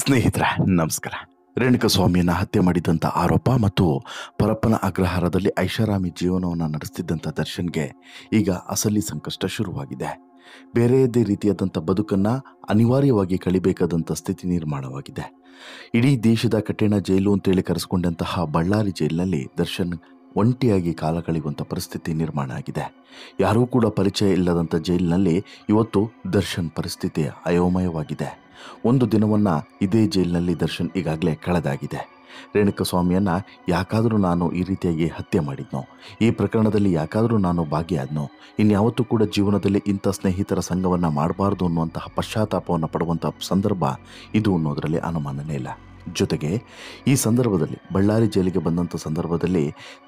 ಸ್ನೇಹಿತರೆ ನಮಸ್ಕಾರ. ರೇಣುಕಸ್ವಾಮಿಯನ್ನ ಹತ್ಯೆ ಮಾಡಿದಂಥ ಆರೋಪ ಮತ್ತು ಪರಪ್ಪನ ಅಗ್ರಹಾರದಲ್ಲಿ ಐಷಾರಾಮಿ ಜೀವನವನ್ನು ನಡೆಸ್ತಿದ್ದಂಥ ದರ್ಶನ್ಗೆ ಈಗ ಅಸಲಿ ಸಂಕಷ್ಟ ಶುರುವಾಗಿದೆ. ಬೇರೆಯದೇ ರೀತಿಯಾದಂಥ ಬದುಕನ್ನು ಅನಿವಾರ್ಯವಾಗಿ ಕಳಿಬೇಕಾದಂಥ ಸ್ಥಿತಿ ನಿರ್ಮಾಣವಾಗಿದೆ. ಇಡೀ ದೇಶದ ಕಠಿಣ ಜೈಲು ಅಂತೇಳಿ ಕರೆಸಿಕೊಂಡಂತಹ ಬಳ್ಳಾರಿ ಜೈಲಿನಲ್ಲಿ ದರ್ಶನ್ ಒಂಟಿಯಾಗಿ ಕಾಲ ಕಳೆಯುವಂಥ ಪರಿಸ್ಥಿತಿ ನಿರ್ಮಾಣ ಆಗಿದೆ. ಯಾರೂ ಕೂಡ ಪರಿಚಯ ಇಲ್ಲದಂಥ ಜೈಲಿನಲ್ಲಿ ಇವತ್ತು ದರ್ಶನ್ ಪರಿಸ್ಥಿತಿ ಅಯೋಮಯವಾಗಿದೆ. ಒಂದು ದಿನವನ್ನು ಇದೇ ಜೈಲಿನಲ್ಲಿ ದರ್ಶನ್ ಈಗಾಗಲೇ ಕಳೆದಾಗಿದೆ. ರೇಣುಕಸ್ವಾಮಿಯನ್ನು ಯಾಕಾದರೂ ನಾನು ಈ ರೀತಿಯಾಗಿ ಹತ್ಯೆ ಮಾಡಿದ್ನೋ, ಈ ಪ್ರಕರಣದಲ್ಲಿ ಯಾಕಾದರೂ ನಾನು ಭಾಗಿಯಾದ್ನೋ, ಇನ್ಯಾವತ್ತೂ ಕೂಡ ಜೀವನದಲ್ಲಿ ಇಂಥ ಸ್ನೇಹಿತರ ಸಂಘವನ್ನು ಮಾಡಬಾರ್ದು ಅನ್ನುವಂತಹ ಪಶ್ಚಾತ್ತಾಪವನ್ನು ಪಡುವಂಥ ಸಂದರ್ಭ ಇದು ಅನ್ನೋದರಲ್ಲಿ ಅನುಮಾನನೇ ಇಲ್ಲ. ಜೊತೆಗೆ ಈ ಸಂದರ್ಭದಲ್ಲಿ ಬಳ್ಳಾರಿ ಜೈಲಿಗೆ ಬಂದಂಥ ಸಂದರ್ಭದಲ್ಲಿ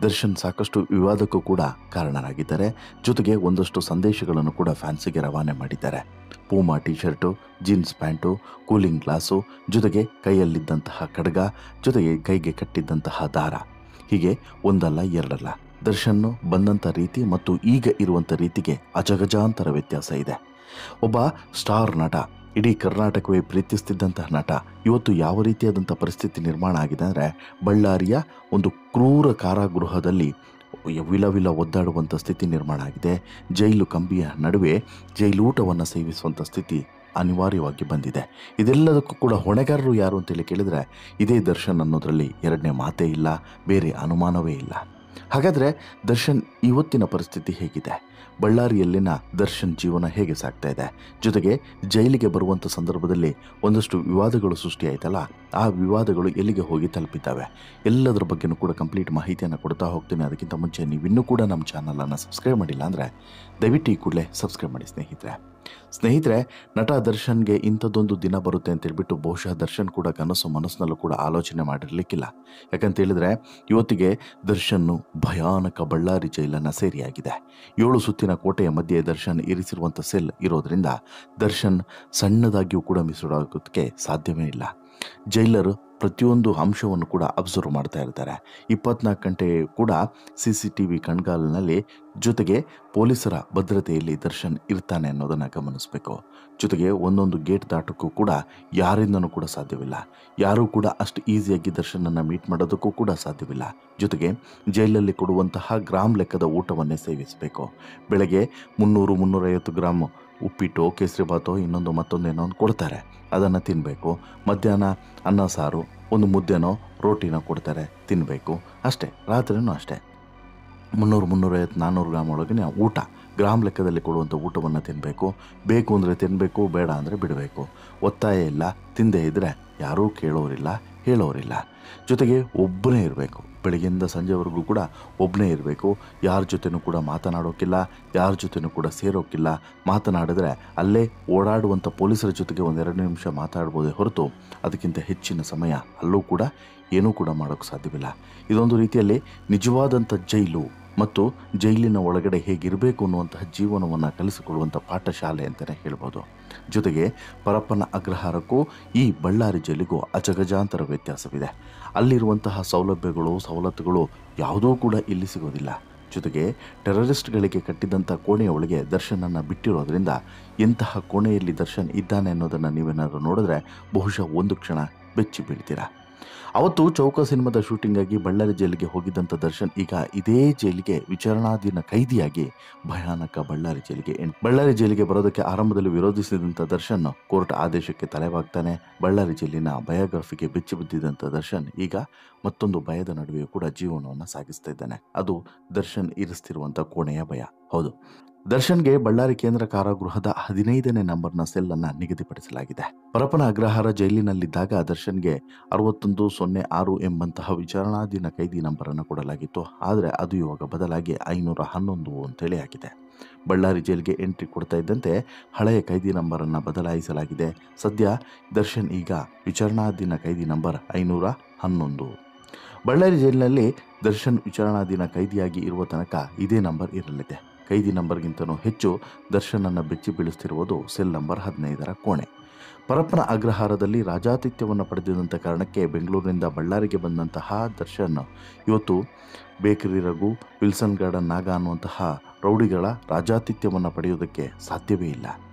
ದರ್ಶನ್ ಸಾಕಷ್ಟು ವಿವಾದಕ್ಕೂ ಕೂಡ ಕಾರಣರಾಗಿದ್ದಾರೆ. ಜೊತೆಗೆ ಒಂದಷ್ಟು ಸಂದೇಶಗಳನ್ನು ಕೂಡ ಫ್ಯಾನ್ಸಿಗೆ ರವಾನೆ ಮಾಡಿದ್ದಾರೆ. Puma T shirt, jeans pant, cooling glass, ಜೊತೆಗೆ ಕೈಯಲ್ಲಿದ್ದಂತಹ ಖಡ್ಗ, ಜೊತೆಗೆ ಕೈಗೆ ಕಟ್ಟಿದ್ದಂತಹ ದಾರ, ಹೀಗೆ ಒಂದಲ್ಲ ಎರಡಲ್ಲ ದರ್ಶನ್ ಬಂದಂಥ ರೀತಿ ಮತ್ತು ಈಗ ಇರುವಂಥ ರೀತಿಗೆ ಅಜಗಜಾಂತರ ವ್ಯತ್ಯಾಸ ಇದೆ. ಒಬ್ಬ ಸ್ಟಾರ್ ನಟ, ಇಡೀ ಕರ್ನಾಟಕವೇ ಪ್ರೀತಿಸ್ತಿದ್ದಂತಹ ನಟ ಇವತ್ತು ಯಾವ ರೀತಿಯಾದಂಥ ಪರಿಸ್ಥಿತಿ ನಿರ್ಮಾಣ ಆಗಿದೆ ಅಂದರೆ, ಬಳ್ಳಾರಿಯ ಒಂದು ಕ್ರೂರ ಕಾರಾಗೃಹದಲ್ಲಿ ವಿಲವಿಲ ಒದ್ದಾಡುವಂಥ ಸ್ಥಿತಿ ನಿರ್ಮಾಣ ಆಗಿದೆ. ಜೈಲು ಕಂಬಿಯ ನಡುವೆ ಜೈಲೂಟವನ್ನು ಸೇವಿಸುವಂಥ ಸ್ಥಿತಿ ಅನಿವಾರ್ಯವಾಗಿ ಬಂದಿದೆ. ಇದೆಲ್ಲದಕ್ಕೂ ಕೂಡ ಹೊಣೆಗಾರರು ಯಾರು ಅಂತೇಳಿ ಕೇಳಿದರೆ ಇದೇ ದರ್ಶನ್ ಅನ್ನೋದರಲ್ಲಿ ಎರಡನೇ ಮಾತೇ ಇಲ್ಲ, ಬೇರೆ ಅನುಮಾನವೇ ಇಲ್ಲ. ಹಾಗಾದರೆ ದರ್ಶನ್ ಇವತ್ತಿನ ಪರಿಸ್ಥಿತಿ ಹೇಗಿದೆ? ಬಳ್ಳಾರಿಯಲ್ಲಿನ ದರ್ಶನ್ ಜೀವನ ಹೇಗೆ ಸಾಗ್ತಾ ಇದೆ? ಜೊತೆಗೆ ಜೈಲಿಗೆ ಬರುವಂಥ ಸಂದರ್ಭದಲ್ಲಿ ಒಂದಷ್ಟು ವಿವಾದಗಳು ಸೃಷ್ಟಿಯಾಯ್ತಲ್ಲ, ಆ ವಿವಾದಗಳು ಎಲ್ಲಿಗೆ ಹೋಗಿ ತಲುಪಿದ್ದಾವೆ, ಎಲ್ಲದರ ಬಗ್ಗೆನೂ ಕೂಡ ಕಂಪ್ಲೀಟ್ ಮಾಹಿತಿಯನ್ನು ಕೊಡ್ತಾ ಹೋಗ್ತೀನಿ. ಅದಕ್ಕಿಂತ ಮುಂಚೆ ನೀವಿನ್ನೂ ಕೂಡ ನಮ್ಮ ಚಾನಲನ್ನು ಸಬ್ಸ್ಕ್ರೈಬ್ ಮಾಡಿಲ್ಲ ಅಂದರೆ ದಯವಿಟ್ಟು ಈ ಕೂಡಲೇ ಸಬ್ಸ್ಕ್ರೈಬ್ ಮಾಡಿ ಸ್ನೇಹಿತರೆ. ನಟ ದರ್ಶನ್ಗೆ ಇಂಥದ್ದೊಂದು ದಿನ ಬರುತ್ತೆ ಅಂತೇಳ್ಬಿಟ್ಟು ಬಹುಶಃ ದರ್ಶನ್ ಕೂಡ ಮನಸ್ಸಿನಲ್ಲೂ ಕೂಡ ಆಲೋಚನೆ ಮಾಡಿರಲಿಕ್ಕಿಲ್ಲ. ಯಾಕಂತೇಳಿದರೆ ಇವತ್ತಿಗೆ ದರ್ಶನ್ನು ಭಯಾನಕ ಬಳ್ಳಾರಿ ಜೈಲನ್ನು ಸೇರಿಯಾಗಿದೆ. 7 ಸುತ್ತಿನ ಕೋಟೆಯ ಮಧ್ಯೆ ದರ್ಶನ್ ಇರಿಸಿರುವಂಥ ಸೆಲ್ ಇರೋದರಿಂದ ದರ್ಶನ್ ಸಣ್ಣದಾಗಿಯೂ ಕೂಡ ಮಿಸುಡಾಗೋದಕ್ಕೆ ಸಾಧ್ಯವೇ ಇಲ್ಲ. ಜೈಲರು ಪ್ರತಿಯೊಂದು ಅಂಶವನ್ನು ಕೂಡ ಅಬ್ಸರ್ವ್ ಮಾಡ್ತಾ ಇರ್ತಾರೆ. 24 ಗಂಟೆ ಕೂಡ CCTV ಕಣ್ಗಾಲಿನಲ್ಲಿ, ಜೊತೆಗೆ ಪೊಲೀಸರ ಭದ್ರತೆಯಲ್ಲಿ ದರ್ಶನ್ ಇರ್ತಾನೆ ಅನ್ನೋದನ್ನು ಗಮನಿಸಬೇಕು. ಜೊತೆಗೆ ಒಂದೊಂದು ಗೇಟ್ ದಾಟೋಕ್ಕೂ ಕೂಡ ಯಾರಿಂದನೂ ಕೂಡ ಸಾಧ್ಯವಿಲ್ಲ. ಯಾರೂ ಕೂಡ ಅಷ್ಟು ಈಸಿಯಾಗಿ ದರ್ಶನನ್ನು ಮೀಟ್ ಮಾಡೋದಕ್ಕೂ ಕೂಡ ಸಾಧ್ಯವಿಲ್ಲ. ಜೊತೆಗೆ ಜೈಲಲ್ಲಿ ಕೊಡುವಂತಹ ಗ್ರಾಮ್ ಲೆಕ್ಕದ ಊಟವನ್ನೇ ಸೇವಿಸಬೇಕು. ಬೆಳಗ್ಗೆ 300-350 ಗ್ರಾಮ್ ಉಪ್ಪಿಟ್ಟು, ಕೇಸರಿಬಾತೋ, ಮತ್ತೊಂದೇನೋ ಕೊಡ್ತಾರೆ, ಅದನ್ನು ತಿನ್ನಬೇಕು. ಮಧ್ಯಾಹ್ನ ಅನ್ನ ಸಾರು, ಒಂದು ಮುದ್ದೆನೋ ರೋಟಿನೋ ಕೊಡ್ತಾರೆ, ತಿನ್ನಬೇಕು. ಅಷ್ಟೇ. ರಾತ್ರಿನೂ ಅಷ್ಟೇ. 300-350-400 ಗ್ರಾಮ್ ಒಳಗಿನ ಊಟ, ಗ್ರಾಮ್ ಲೆಕ್ಕದಲ್ಲಿ ಕೊಡುವಂಥ ಊಟವನ್ನು ತಿನ್ನಬೇಕು. ಬೇಕು ಅಂದರೆ ತಿನ್ನಬೇಕು, ಬೇಡ ಅಂದರೆ ಬಿಡಬೇಕು. ಒತ್ತಾಯ ಇಲ್ಲ. ತಿಂದೇ ಇದ್ದರೆ ಯಾರೂ ಕೇಳೋರಿಲ್ಲ, ಹೇಳೋರಿಲ್ಲ. ಜೊತೆಗೆ ಒಬ್ಬನೇ ಇರಬೇಕು. ಬೆಳಗ್ಗೆಯಿಂದ ಸಂಜೆವರೆಗೂ ಕೂಡ ಒಬ್ಬನೇ ಇರಬೇಕು. ಯಾರ ಜೊತೆನೂ ಕೂಡ ಮಾತನಾಡೋಕ್ಕಿಲ್ಲ, ಯಾರ ಜೊತೆನೂ ಕೂಡ ಸೇರೋಕ್ಕಿಲ್ಲ. ಮಾತನಾಡಿದ್ರೆ ಅಲ್ಲೇ ಓಡಾಡುವಂಥ ಪೊಲೀಸರ ಜೊತೆಗೆ 1-2 ನಿಮಿಷ ಮಾತಾಡ್ಬೋದೇ ಹೊರತು ಅದಕ್ಕಿಂತ ಹೆಚ್ಚಿನ ಸಮಯ ಅಲ್ಲೂ ಕೂಡ ಏನೂ ಕೂಡ ಮಾಡೋಕ್ಕೆ ಸಾಧ್ಯವಿಲ್ಲ. ಇದೊಂದು ರೀತಿಯಲ್ಲಿ ನಿಜವಾದಂಥ ಜೈಲು ಮತ್ತು ಜೈಲಿನ ಒಳಗಡೆ ಹೇಗಿರಬೇಕು ಅನ್ನುವಂತಹ ಜೀವನವನ್ನು ಕಲಿಸಿಕೊಡುವಂಥ ಪಾಠಶಾಲೆ ಅಂತಲೇ ಹೇಳ್ಬೋದು. ಜೊತೆಗೆ ಪರಪ್ಪನ ಅಗ್ರಹಾರಕ್ಕೂ ಈ ಬಳ್ಳಾರಿ ಜೈಲಿಗೂ ಅಜಗಜಾಂತರ ವ್ಯತ್ಯಾಸವಿದೆ. ಅಲ್ಲಿರುವಂತಹ ಸವಲತ್ತುಗಳು ಯಾವುದೂ ಕೂಡ ಇಲ್ಲಿ ಸಿಗೋದಿಲ್ಲ. ಜೊತೆಗೆ ಟೆರರಿಸ್ಟ್ಗಳಿಗೆ ಕಟ್ಟಿದಂಥ ಕೋಣೆಯ ಒಳಗೆ ದರ್ಶನನ್ನು ಬಿಟ್ಟಿರೋದ್ರಿಂದ ಎಂತಹ ಕೋಣೆಯಲ್ಲಿ ದರ್ಶನ್ ಇದ್ದಾನೆ ಅನ್ನೋದನ್ನು ನೀವೇನಾದರೂ ನೋಡಿದ್ರೆ ಬಹುಶಃ ಒಂದು ಕ್ಷಣ ಬೆಚ್ಚಿ ಬೀಳ್ತೀರಾ. ಅವತ್ತು ಚೌಕ ಸಿನಿಮಾದ ಶೂಟಿಂಗಾಗಿ ಬಳ್ಳಾರಿ ಜೈಲಿಗೆ ಹೋಗಿದ್ದಂಥ ದರ್ಶನ್ ಈಗ ಇದೇ ಜೈಲಿಗೆ ವಿಚಾರಣಾಧೀನ ಕೈದಿಯಾಗಿ ಭಯಾನಕ ಬಳ್ಳಾರಿ ಜೈಲಿಗೆ ಬರೋದಕ್ಕೆ ಆರಂಭದಲ್ಲಿ ವಿರೋಧಿಸಿದಂಥ ದರ್ಶನ್ ಕೋರ್ಟ್ ಆದೇಶಕ್ಕೆ ತಲೆಬಾಗ್ತಾನೆ. ಬಳ್ಳಾರಿ ಜೈಲಿನ ಬಯೋಗ್ರಫಿಗೆ ಬೆಚ್ಚಿ ಬಿದ್ದಿದ್ದಂಥ ದರ್ಶನ್ ಈಗ ಮತ್ತೊಂದು ಭಯದ ನಡುವೆಯೂ ಕೂಡ ಜೀವನವನ್ನು ಸಾಗಿಸ್ತಾ ಇದ್ದಾನೆ. ಅದು ದರ್ಶನ್ ಇರಿಸ್ತಿರುವಂಥ ಕೋಣೆಯ ಭಯ. ಹೌದು, ದರ್ಶನ್ಗೆ ಬಳ್ಳಾರಿ ಕೇಂದ್ರ ಕಾರಾಗೃಹದ 15ನೇ ನಂಬರ್ನ ಸೆಲ್ಲನ್ನು ನಿಗದಿಪಡಿಸಲಾಗಿದೆ. ಪರಪ್ಪನ ಅಗ್ರಹಾರ ಜೈಲಿನಲ್ಲಿದ್ದಾಗ ದರ್ಶನ್ಗೆ 6106 ಎಂಬಂತಹ ವಿಚಾರಣಾಧೀನ ಕೈದಿ ನಂಬರನ್ನು ಕೊಡಲಾಗಿತ್ತು. ಆದರೆ ಅದು ಇವಾಗ ಬದಲಾಗಿ 511 ಅಂತೇಳಿ ಆಗಿದೆ. ಬಳ್ಳಾರಿ ಜೈಲಿಗೆ ಎಂಟ್ರಿ ಕೊಡ್ತಾ ಇದ್ದಂತೆ ಹಳೆಯ ಕೈದಿ ನಂಬರನ್ನು ಬದಲಾಯಿಸಲಾಗಿದೆ. ಸದ್ಯ ದರ್ಶನ್ ಈಗ ವಿಚಾರಣಾಧೀನ ಕೈದಿ ನಂಬರ್ 511. ಬಳ್ಳಾರಿ ಜೈಲಿನಲ್ಲಿ ದರ್ಶನ್ ವಿಚಾರಣಾಧೀನ ಕೈದಿಯಾಗಿ ಇರುವ ತನಕ ಇದೇ ನಂಬರ್ ಇರಲಿದೆ. ಕೈದಿ ನಂಬರ್ಗಿಂತಲೂ ಹೆಚ್ಚು ದರ್ಶನನ್ನು ಬೆಚ್ಚಿ ಬೀಳಿಸ್ತಿರುವುದು ಸೆಲ್ ನಂಬರ್ 15ರ ಕೋಣೆ. ಪರಪ್ಪನ ಅಗ್ರಹಾರದಲ್ಲಿ ರಾಜಾತಿಥ್ಯವನ್ನು ಪಡೆದಿದ್ದಂಥ ಕಾರಣಕ್ಕೆ ಬೆಂಗಳೂರಿನಿಂದ ಬಳ್ಳಾರಿಗೆ ಬಂದಂತಹ ದರ್ಶನ್ ಇವತ್ತು ಬೇಕರಿ ರಘು, ವಿಲ್ಸನ್ ಗಾರ್ಡನ್ ನಾಗ ಅನ್ನುವಂತಹ ರೌಡಿಗಳ ರಾಜಾತಿಥ್ಯವನ್ನು ಪಡೆಯೋದಕ್ಕೆ ಸಾಧ್ಯವೇ ಇಲ್ಲ.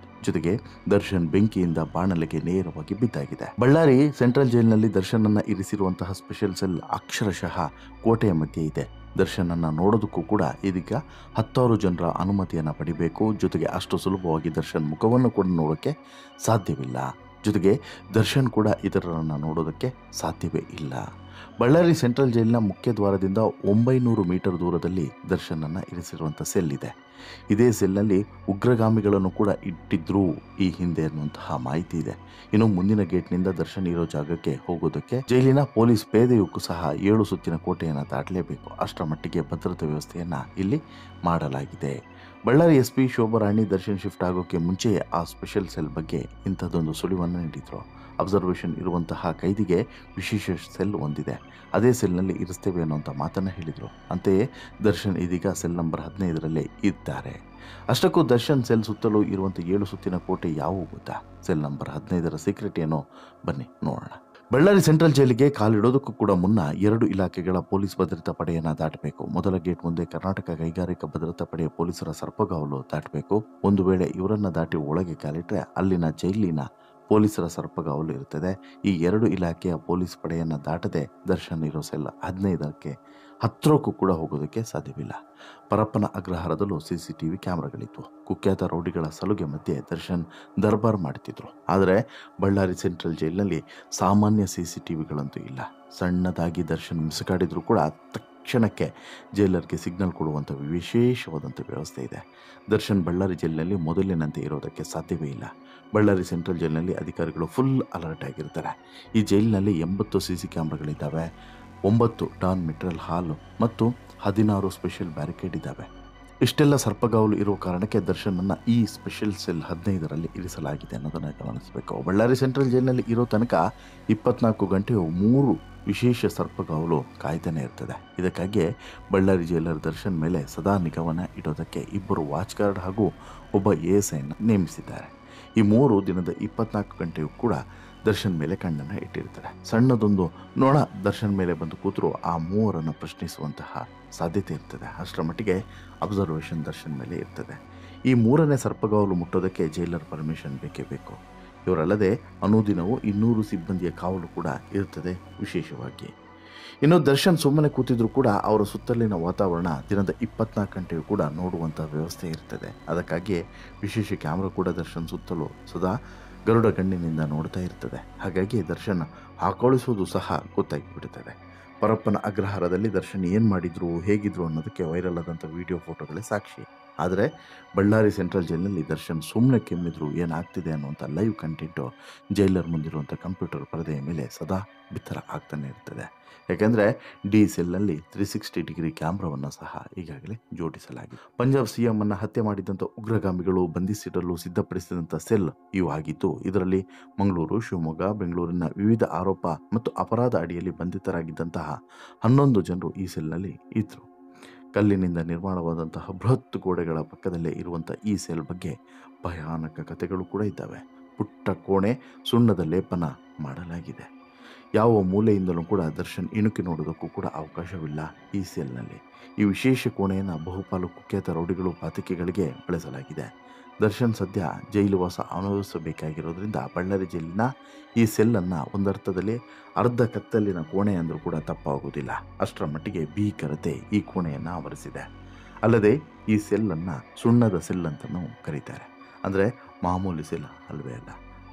ಜೊತೆಗೆ ದರ್ಶನ್ ಬೆಂಕಿಯಿಂದ ಬಾಣಲೆಗೆ ನೇರವಾಗಿ ಬಿದ್ದಾಗಿದೆ. ಬಳ್ಳಾರಿ ಸೆಂಟ್ರಲ್ ಜೈಲಿನಲ್ಲಿ ದರ್ಶನ್ ಅನ್ನ ಇರಿಸಿರುವಂತಹ ಸ್ಪೆಷಲ್ ಸೆಲ್ ಅಕ್ಷರಶಃ ಕೋಟೆಯ ಮಧ್ಯೆ ಇದೆ. ದರ್ಶನ್ ಅನ್ನ ನೋಡೋದಕ್ಕೂ ಕೂಡ ಇದೀಗ 10,000 ಜನರ ಅನುಮತಿಯನ್ನ ಪಡಿಬೇಕು. ಜೊತೆಗೆ ಅಷ್ಟು ಸುಲಭವಾಗಿ ದರ್ಶನ್ ಮುಖವನ್ನು ಕೂಡ ನೋಡೋಕ್ಕೆ ಸಾಧ್ಯವಿಲ್ಲ. ಜೊತೆಗೆ ದರ್ಶನ್ ಕೂಡ ಇತರರನ್ನು ನೋಡೋದಕ್ಕೆ ಸಾಧ್ಯವೇ ಇಲ್ಲ. ಬಳ್ಳಾರಿ ಸೆಂಟ್ರಲ್ ಜೈಲಿನ ಮುಖ್ಯ ದ್ವಾರದಿಂದ 900 ಮೀಟರ್ ದೂರದಲ್ಲಿ ದರ್ಶನನ್ನು ಇರಿಸಿರುವಂಥ ಸೆಲ್ ಇದೆ. ಇದೇ ಸೆಲ್ನಲ್ಲಿ ಉಗ್ರಗಾಮಿಗಳನ್ನು ಕೂಡ ಇಟ್ಟಿದ್ರು ಈ ಹಿಂದೆ ಅನ್ನುವಂತಹ ಮಾಹಿತಿ ಇದೆ. ಇನ್ನು ಮುಂದಿನ ಗೇಟ್ನಿಂದ ದರ್ಶನ್ ಇರೋ ಜಾಗಕ್ಕೆ ಹೋಗೋದಕ್ಕೆ ಜೈಲಿನ ಪೊಲೀಸ್ ಪೇದೆಯಕ್ಕೂ ಸಹ 7 ಸುತ್ತಿನ ಕೋಟೆಯನ್ನು ದಾಟಲೇಬೇಕು. ಅಷ್ಟರ ಮಟ್ಟಿಗೆ ಭದ್ರತಾ ವ್ಯವಸ್ಥೆಯನ್ನು ಇಲ್ಲಿ ಮಾಡಲಾಗಿದೆ. ಬಳ್ಳಾರಿ SP ಶೋಭಾರಾಣಿ ದರ್ಶನ್ ಶಿಫ್ಟ್ ಆಗೋಕ್ಕೆ ಮುಂಚೆಯೇ ಆ ಸ್ಪೆಷಲ್ ಸೆಲ್ ಬಗ್ಗೆ ಇಂಥದ್ದೊಂದು ಸುಳಿವನ್ನು ನೀಡಿದ್ರು. ಅಬ್ಸರ್ವೇಷನ್ ಇರುವಂತಹ ಕೈದಿಗೆ ವಿಶೇಷ ಸೆಲ್ ಹೊಂದಿದೆ, ಅದೇ ಸೆಲ್ನಲ್ಲಿ ಇರಿಸ್ತೇವೆ ಅನ್ನುವಂಥ ಮಾತನ್ನು ಹೇಳಿದರು. ಅಂತೆಯೇ ದರ್ಶನ್ ಇದೀಗ ಸೆಲ್ ನಂಬರ್ 15ರಲ್ಲೇ ಇದ್ದಾರೆ. ಅಷ್ಟಕ್ಕೂ ದರ್ಶನ್ ಸೆಲ್ ಸುತ್ತಲೂ ಇರುವಂಥ 7 ಸುತ್ತಿನ ಕೋಟೆ ಯಾವುವು ಗೊತ್ತಾ? ಸೆಲ್ ನಂಬರ್ 15ರ ಸೀಕ್ರೆಟ್ ಏನೋ ಬನ್ನಿ ನೋಡೋಣ. ಬಳ್ಳಾರಿ ಸೆಂಟ್ರಲ್ ಜೈಲಿಗೆ ಕಾಲಿಡೋದಕ್ಕೂ ಕೂಡ ಮುನ್ನ 2 ಇಲಾಖೆಗಳ ಪೊಲೀಸ್ ಭದ್ರತಾ ಪಡೆಯನ್ನು ದಾಟಬೇಕು. ಮೊದಲ ಗೇಟ್ ಮುಂದೆ ಕರ್ನಾಟಕ ಕೈಗಾರಿಕಾ ಭದ್ರತಾ ಪಡೆಯ ಪೊಲೀಸರ ಸರ್ಪಗಾವಲು ದಾಟಬೇಕು. ಒಂದು ವೇಳೆ ಇವರನ್ನ ದಾಟಿ ಒಳಗೆ ಕಾಲಿಟ್ರೆ ಅಲ್ಲಿನ ಜೈಲಿನ ಪೊಲೀಸರ ಸರ್ಪಗಾವಲು ಇರುತ್ತದೆ. ಈ 2 ಇಲಾಖೆಯ ಪೊಲೀಸ್ ಪಡೆಯನ್ನು ದಾಟದೆ ದರ್ಶನ್ ಇರೋ ಸೆಲ್ 15ಕ್ಕೆ ಹತ್ತಿರಕ್ಕೂ ಕೂಡ ಹೋಗೋದಕ್ಕೆ ಸಾಧ್ಯವಿಲ್ಲ. ಪರಪ್ಪನ ಅಗ್ರಹಾರದಲ್ಲೂ CCTV ಕ್ಯಾಮ್ರಾಗಳಿತ್ತು. ಕುಖ್ಯಾತ ರೌಡಿಗಳ ಸಲುಗೆ ಮಧ್ಯೆ ದರ್ಶನ್ ದರ್ಬಾರ್ ಮಾಡುತ್ತಿದ್ರು. ಆದರೆ ಬಳ್ಳಾರಿ ಸೆಂಟ್ರಲ್ ಜೈಲಿನಲ್ಲಿ ಸಾಮಾನ್ಯ CCTVಗಳಂತೂ ಇಲ್ಲ. ಸಣ್ಣದಾಗಿ ದರ್ಶನ್ ಮಿಸುಕಾಡಿದ್ರು ಕೂಡ ತಕ್ಷಣಕ್ಕೆ ಜೈಲರ್ಗೆ ಸಿಗ್ನಲ್ ಕೊಡುವಂಥ ವಿಶೇಷವಾದಂಥ ವ್ಯವಸ್ಥೆ ಇದೆ. ದರ್ಶನ್ ಬಳ್ಳಾರಿ ಜೈಲಿನಲ್ಲಿ ಮೊದಲಿನಂತೆ ಇರೋದಕ್ಕೆ ಸಾಧ್ಯವೇ ಇಲ್ಲ. ಬಳ್ಳಾರಿ ಸೆಂಟ್ರಲ್ ಜೈಲಿನಲ್ಲಿ ಅಧಿಕಾರಿಗಳು ಫುಲ್ ಅಲರ್ಟ್ ಆಗಿರ್ತಾರೆ. ಈ ಜೈಲಿನಲ್ಲಿ 80 CC ಕ್ಯಾಮ್ರಾಗಳಿದ್ದಾವೆ, 9 ಡಾನ್ ಮೆಟ್ರಲ್ ಹಾಲು ಮತ್ತು 16 ಸ್ಪೆಷಲ್ ಬ್ಯಾರಿಕೇಡ್ ಇದ್ದಾವೆ. ಇಷ್ಟೆಲ್ಲ ಸರ್ಪಗಾವಲು ಇರುವ ಕಾರಣಕ್ಕೆ ದರ್ಶನನ್ನು ಈ ಸ್ಪೆಷಲ್ ಸೆಲ್ 15ರಲ್ಲಿ ಇರಿಸಲಾಗಿದೆ ಅನ್ನೋದನ್ನು ಗಮನಿಸಬೇಕು. ಬಳ್ಳಾರಿ ಸೆಂಟ್ರಲ್ ಜೈಲಿನಲ್ಲಿ ಇರೋ ತನಕ 24 ಗಂಟೆಯು 3 ವಿಶೇಷ ಸರ್ಪಗಾವಲು ಕಾಯ್ತಾನೆ ಇರ್ತದೆ. ಇದಕ್ಕಾಗಿಯೇ ಬಳ್ಳಾರಿ ಜೈಲರ್ ದರ್ಶನ್ ಮೇಲೆ ಸದಾ ನಿಗಾವನ್ನ ಇಡೋದಕ್ಕೆ 2 ವಾಚ್ ಗಾರ್ಡ್ ಹಾಗೂ ಒಬ್ಬ ASIನ ನೇಮಿಸಿದ್ದಾರೆ. ಈ 3 ದಿನದ 24 ಗಂಟೆಯೂ ಕೂಡ ದರ್ಶನ್ ಮೇಲೆ ಕಣ್ಣನ್ನು ಇಟ್ಟಿರ್ತಾರೆ. ಸಣ್ಣದೊಂದು ನೋಣ ದರ್ಶನ್ ಮೇಲೆ ಬಂದು ಕೂತರು ಆ 3ರನ್ನು ಪ್ರಶ್ನಿಸುವಂತಹ ಸಾಧ್ಯತೆ ಇರ್ತದೆ. ಅಷ್ಟರ ಮಟ್ಟಿಗೆ ಅಬ್ಸರ್ವೇಷನ್ ದರ್ಶನ್ ಮೇಲೆ ಇರ್ತದೆ. ಈ 3ನೇ ಸರ್ಪಗಾವಲು ಮುಟ್ಟೋದಕ್ಕೆ ಜೈಲರ್ ಪರ್ಮಿಷನ್ ಬೇಕೇ ಬೇಕು. ಇವರಲ್ಲದೆ ಅನುದಿನವೂ 200 ಸಿಬ್ಬಂದಿಯ ಕಾವಲು ಕೂಡ ಇರ್ತದೆ ವಿಶೇಷವಾಗಿ. ಇನ್ನು ದರ್ಶನ್ ಸುಮ್ಮನೆ ಕೂತಿದ್ರು ಕೂಡ ಅವರ ಸುತ್ತಲಿನ ವಾತಾವರಣ ದಿನದ 24 ಗಂಟೆಯೂ ಕೂಡ ನೋಡುವಂಥ ವ್ಯವಸ್ಥೆ ಇರ್ತದೆ. ಅದಕ್ಕಾಗಿಯೇ ವಿಶೇಷ ಕ್ಯಾಮ್ರಾ ಕೂಡ ದರ್ಶನ್ ಸುತ್ತಲೂ ಸದಾ ಗರುಡ ಕಣ್ಣಿನಿಂದ ನೋಡ್ತಾ ಇರ್ತದೆ. ಹಾಗಾಗಿ ದರ್ಶನ್ ಹಾಕೊಳಿಸೋದು ಸಹ ಗೊತ್ತಾಗಿಬಿಡುತ್ತದೆ. ಪರಪ್ಪನ ಅಗ್ರಹಾರದಲ್ಲಿ ದರ್ಶನ್ ಏನು ಮಾಡಿದ್ರು ಹೇಗಿದ್ರು ಅನ್ನೋದಕ್ಕೆ ವೈರಲ್ ಆದಂಥ ವಿಡಿಯೋ ಫೋಟೋಗಳೇ ಸಾಕ್ಷಿ. ಆದರೆ ಬಳ್ಳಾರಿ ಸೆಂಟ್ರಲ್ ಜೈಲಿನಲ್ಲಿ ದರ್ಶನ್ ಸುಮ್ಮನೆ ಕೆಮ್ಮಿದ್ರು ಏನಾಗ್ತಿದೆ ಅನ್ನುವಂಥ ಲೈವ್ ಕಂಟೆಂಟು ಜೈಲರ್ ಮುಂದಿರುವಂಥ ಕಂಪ್ಯೂಟರ್ ಪರದೆಯ ಮೇಲೆ ಸದಾ ಬಿತ್ತರ ಆಗ್ತಾನೆ ಇರ್ತದೆ. ಯಾಕೆಂದರೆ ಡಿ ಸೆಲ್ನಲ್ಲಿ 360 ಡಿಗ್ರಿ ಕ್ಯಾಮ್ರಾವನ್ನು ಸಹ ಈಗಾಗಲೇ ಜೋಡಿಸಲಾಗಿದೆ. ಪಂಜಾಬ್ CM ಅನ್ನು ಹತ್ಯೆ ಮಾಡಿದಂಥ ಉಗ್ರಗಾಮಿಗಳು ಬಂಧಿಸಿಡಲು ಸಿದ್ಧಪಡಿಸಿದಂಥ ಸೆಲ್ ಇವು ಆಗಿದ್ದು, ಇದರಲ್ಲಿ ಮಂಗಳೂರು, ಶಿವಮೊಗ್ಗ, ಬೆಂಗಳೂರಿನ ವಿವಿಧ ಆರೋಪ ಮತ್ತು ಅಪರಾಧ ಅಡಿಯಲ್ಲಿ ಬಂಧಿತರಾಗಿದ್ದಂತಹ 11 ಜನರು ಈ ಸೆಲ್ನಲ್ಲಿ ಇದ್ದರು. ಕಲ್ಲಿನಿಂದ ನಿರ್ಮಾಣವಾದಂತಹ ಬೃಹತ್ ಗೋಡೆಗಳ ಪಕ್ಕದಲ್ಲೇ ಇರುವಂಥ ಈ ಸೆಲ್ ಬಗ್ಗೆ ಭಯಾನಕ ಕಥೆಗಳು ಕೂಡ ಇದ್ದಾವೆ. ಪುಟ್ಟ ಕೋಣೆ, ಸುಣ್ಣದ ಲೇಪನ ಮಾಡಲಾಗಿದೆ. ಯಾವ ಮೂಲೆಯಿಂದಲೂ ಕೂಡ ದರ್ಶನ್ ಇಣುಕಿ ನೋಡೋದಕ್ಕೂ ಕೂಡ ಅವಕಾಶವಿಲ್ಲ ಈ ಸೆಲ್ನಲ್ಲಿ. ಈ ವಿಶೇಷ ಕೋಣೆಯನ್ನು ಬಹುಪಾಲು ಕುಖ್ಯಾತ ರೌಡಿಗಳು, ಪಾತಕಿಗಳಿಗೆ ಬಳಸಲಾಗಿದೆ. ದರ್ಶನ್ ಸದ್ಯ ಜೈಲು ವಾಸ ಅನುಭವಿಸಬೇಕಾಗಿರೋದ್ರಿಂದ ಬಳ್ಳಾರಿ ಜೈಲಿನ ಈ ಸೆಲ್ಲನ್ನು ಒಂದರ್ಥದಲ್ಲಿ ಅರ್ಧ ಕತ್ತಲಿನ ಕೋಣೆ ಅಂದರೂ ಕೂಡ ತಪ್ಪಾಗುವುದಿಲ್ಲ. ಅಷ್ಟರ ಮಟ್ಟಿಗೆ ಭೀಕರತೆ ಈ ಕೋಣೆಯನ್ನು ಆವರಿಸಿದೆ. ಅಲ್ಲದೆ ಈ ಸೆಲ್ಲನ್ನು ಸುಣ್ಣದ ಸೆಲ್ ಅಂತಲೂ ಕರೀತಾರೆ. ಅಂದರೆ ಮಾಮೂಲಿ ಸೆಲ್ ಅಲ್ವೇ ಅಲ್ಲ.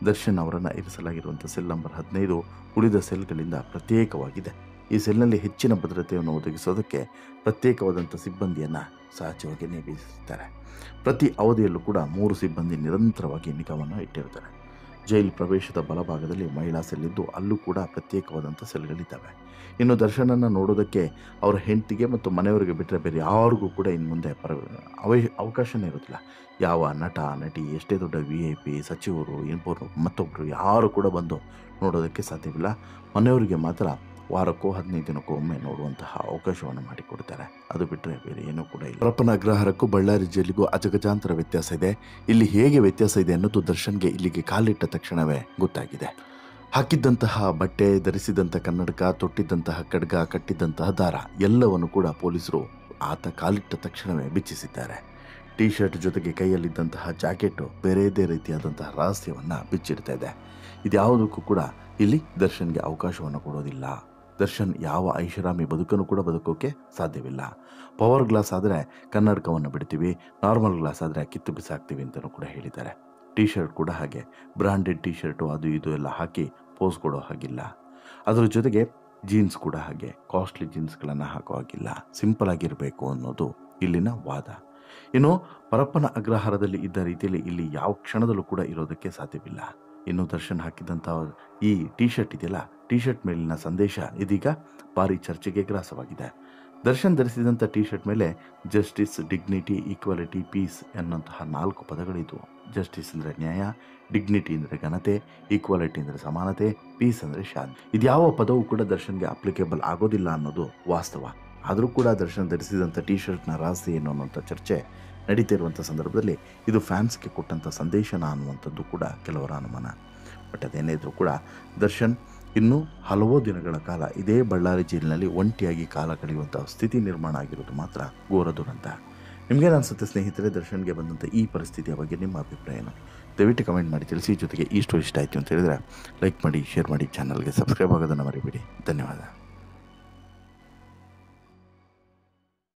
ದರ್ಶನ್ ಅವರನ್ನು ಇರಿಸಲಾಗಿರುವಂಥ ಸೆಲ್ ನಂಬರ್ 15 ಉಳಿದ ಸೆಲ್ಗಳಿಂದ ಪ್ರತ್ಯೇಕವಾಗಿದೆ. ಈ ಸೆಲ್ನಲ್ಲಿ ಹೆಚ್ಚಿನ ಭದ್ರತೆಯನ್ನು ಒದಗಿಸೋದಕ್ಕೆ ಪ್ರತ್ಯೇಕವಾದಂಥ ಸಿಬ್ಬಂದಿಯನ್ನು ಸಹಜವಾಗಿ ನೇಮಿಸಿದ್ದಾರೆ. ಪ್ರತಿ ಅವಧಿಯಲ್ಲೂ ಕೂಡ 3 ಸಿಬ್ಬಂದಿ ನಿರಂತರವಾಗಿ ನಿಗಾವನ್ನು ಇಟ್ಟಿರ್ತಾರೆ. ಜೈಲು ಪ್ರವೇಶದ ಬಲಭಾಗದಲ್ಲಿ ಮಹಿಳಾ ಸೆಲ್ ಇದ್ದು ಅಲ್ಲೂ ಕೂಡ ಪ್ರತ್ಯೇಕವಾದಂಥ ಸೆಲ್ಗಳಿದ್ದಾವೆ. ಇನ್ನು ದರ್ಶನನ್ನು ನೋಡೋದಕ್ಕೆ ಅವರ ಹೆಂಡತಿಗೆ ಮತ್ತು ಮನೆಯವರಿಗೆ ಬಿಟ್ಟರೆ ಬೇರೆ ಯಾರಿಗೂ ಕೂಡ ಇನ್ನು ಮುಂದೆ ಅವಕಾಶನೇ ಇರೋದಿಲ್ಲ. ಯಾವ ನಟ ನಟಿ, ಎಷ್ಟೇ ದೊಡ್ಡ VIP, ಸಚಿವರು, ಇಬ್ಬರು ಮತ್ತೊಬ್ಬರು ಯಾರು ಕೂಡ ಬಂದು ನೋಡೋದಕ್ಕೆ ಸಾಧ್ಯವಿಲ್ಲ. ಮನೆಯವರಿಗೆ ಮಾತ್ರ ವಾರಕ್ಕೋ 15 ದಿನಕ್ಕೋ ಒಮ್ಮೆ ನೋಡುವಂತಹ ಅವಕಾಶವನ್ನು ಮಾಡಿಕೊಡ್ತಾರೆ. ಅದು ಬಿಟ್ಟರೆ ಬೇರೆ ಏನೂ ಕೂಡ ಇಲ್ಲ. ಪರಪ್ಪನ ಅಗ್ರಹಾರಕ್ಕೂ ಬಳ್ಳಾರಿ ಜೈಲಿಗೂ ಅಜಗಜಾಂತರ ವ್ಯತ್ಯಾಸ ಇದೆ. ಇಲ್ಲಿ ಹೇಗೆ ವ್ಯತ್ಯಾಸ ಇದೆ ಅನ್ನೋದು ದರ್ಶನ್ಗೆ ಇಲ್ಲಿಗೆ ಕಾಲಿಟ್ಟ ತಕ್ಷಣವೇ ಗೊತ್ತಾಗಿದೆ. ಹಾಕಿದ್ದಂತಹ ಬಟ್ಟೆ, ಧರಿಸಿದಂಥ ಕನ್ನಡಕ, ತೊಟ್ಟಿದ್ದಂತಹ ಖಡ್ಗ, ಕಟ್ಟಿದ್ದಂತಹ ದಾರ ಎಲ್ಲವನ್ನು ಕೂಡ ಪೊಲೀಸರು ಆತ ಕಾಲಿಟ್ಟ ತಕ್ಷಣವೇ ಬಿಚ್ಚಿಸಿದ್ದಾರೆ. ಟೀ ಶರ್ಟ್ ಜೊತೆಗೆ ಕೈಯಲ್ಲಿದ್ದಂತಹ ಜಾಕೆಟು ಬೇರೆಯದೇ ರೀತಿಯಾದಂತಹ ರಹಸ್ಯವನ್ನು ಬಿಚ್ಚಿಡ್ತಾ ಇದೆ. ಇದ್ಯಾವುದಕ್ಕೂ ಕೂಡ ಇಲ್ಲಿ ದರ್ಶನ್ಗೆ ಅವಕಾಶವನ್ನು ಕೊಡೋದಿಲ್ಲ. ದರ್ಶನ್ ಯಾವ ಐಷಾರಾಮಿ ಬದುಕನ್ನು ಕೂಡ ಬದುಕೋಕೆ ಸಾಧ್ಯವಿಲ್ಲ. ಪವರ್ ಗ್ಲಾಸ್ ಆದರೆ ಕನ್ನಡಕವನ್ನು ಬಿಡ್ತೀವಿ, ನಾರ್ಮಲ್ ಗ್ಲಾಸ್ ಆದರೆ ಕಿತ್ತು ಬಿಸಾಕ್ತೀವಿ ಅಂತಲೂ ಕೂಡ ಹೇಳಿದ್ದಾರೆ. ಟೀ ಶರ್ಟ್ ಕೂಡ ಹಾಗೆ ಬ್ರಾಂಡೆಡ್ ಟೀ ಶರ್ಟು ಅದು ಇದು ಎಲ್ಲ ಹಾಕಿ ಪೋಸ್ ಕೊಡೋ ಹಾಗಿಲ್ಲ. ಅದರ ಜೊತೆಗೆ ಜೀನ್ಸ್ ಕೂಡ ಹಾಗೆ ಕಾಸ್ಟ್ಲಿ ಜೀನ್ಸ್ಗಳನ್ನು ಹಾಕೋ ಹಾಗಿಲ್ಲ. ಸಿಂಪಲ್ ಆಗಿರಬೇಕು ಅನ್ನೋದು ಇಲ್ಲಿನ ವಾದ. ಇನ್ನು ಪರಪ್ಪನ ಅಗ್ರಹಾರದಲ್ಲಿ ಇದ್ದ ರೀತಿಯಲ್ಲಿ ಇಲ್ಲಿ ಯಾವ ಕ್ಷಣದಲ್ಲೂ ಕೂಡ ಇರೋದಕ್ಕೆ ಸಾಧ್ಯವಿಲ್ಲ. ಇನ್ನು ದರ್ಶನ್ ಹಾಕಿದಂಥ ಈ ಟೀ ಶರ್ಟ್ ಇದೆಯಲ್ಲ, ಟೀ ಶರ್ಟ್ ಮೇಲಿನ ಸಂದೇಶ ಇದೀಗ ಭಾರಿ ಚರ್ಚೆಗೆ ಗ್ರಾಸವಾಗಿದೆ. ದರ್ಶನ್ ಧರಿಸಿದಂಥ ಟೀ ಶರ್ಟ್ ಮೇಲೆ ಜಸ್ಟಿಸ್, ಡಿಗ್ನಿಟಿ, ಈಕ್ವಾಲಿಟಿ, ಪೀಸ್ ಎನ್ನುವಂತಹ 4 ಪದಗಳಿದ್ವು. ಜಸ್ಟಿಸ್ ಅಂದರೆ ನ್ಯಾಯ, ಡಿಗ್ನಿಟಿ ಅಂದರೆ ಘನತೆ, ಈಕ್ವಾಲಿಟಿ ಅಂದರೆ ಸಮಾನತೆ, ಪೀಸ್ ಅಂದರೆ ಶಾಂತಿ. ಇದ್ಯಾವ ಪದವು ಕೂಡ ದರ್ಶನ್ಗೆ ಅಪ್ಲಿಕೇಬಲ್ ಆಗೋದಿಲ್ಲ ಅನ್ನೋದು ವಾಸ್ತವ. ಆದರೂ ಕೂಡ ದರ್ಶನ್ ಧರಿಸಿದಂಥ ಟೀ ಶರ್ಟ್ನ ರಹಸ್ಯ ಏನು ಅನ್ನುವಂಥ ಚರ್ಚೆ ನಡೀತಾ ಇರುವಂಥ ಸಂದರ್ಭದಲ್ಲಿ ಇದು ಫ್ಯಾನ್ಸ್ಗೆ ಕೊಟ್ಟಂಥ ಸಂದೇಶನ ಅನ್ನುವಂಥದ್ದು ಕೂಡ ಕೆಲವರ ಅನುಮಾನ. ಬಟ್ ಅದೇನೇ ಇದ್ರೂ ಕೂಡ ದರ್ಶನ್ ಇನ್ನೂ ಹಲವು ದಿನಗಳ ಕಾಲ ಇದೇ ಬಳ್ಳಾರಿ ಜೈಲಿನಲ್ಲಿ ಒಂಟಿಯಾಗಿ ಕಾಲ ಕಳೆಯುವಂಥ ಸ್ಥಿತಿ ನಿರ್ಮಾಣ ಆಗಿರೋದು ಮಾತ್ರ ಘೋರ ದುರಂತ. ನಿಮಗೇನು ಅನಿಸುತ್ತೆ ಸ್ನೇಹಿತರೆ, ದರ್ಶನ್ಗೆ ಬಂದಂಥ ಈ ಪರಿಸ್ಥಿತಿಯ ಬಗ್ಗೆ ನಿಮ್ಮ ಅಭಿಪ್ರಾಯನ ದಯವಿಟ್ಟು ಕಮೆಂಟ್ ಮಾಡಿ ತಿಳಿಸಿ. ಜೊತೆಗೆ ಈ ಸ್ಟೋರಿ ಇಷ್ಟ ಆಯಿತು ಅಂತ ಹೇಳಿದರೆ ಲೈಕ್ ಮಾಡಿ, ಶೇರ್ ಮಾಡಿ, ಚಾನಲ್ಗೆ ಸಬ್ಸ್ಕ್ರೈಬ್ ಆಗೋದನ್ನು ಮರಿಬೇಡಿ. ಧನ್ಯವಾದ.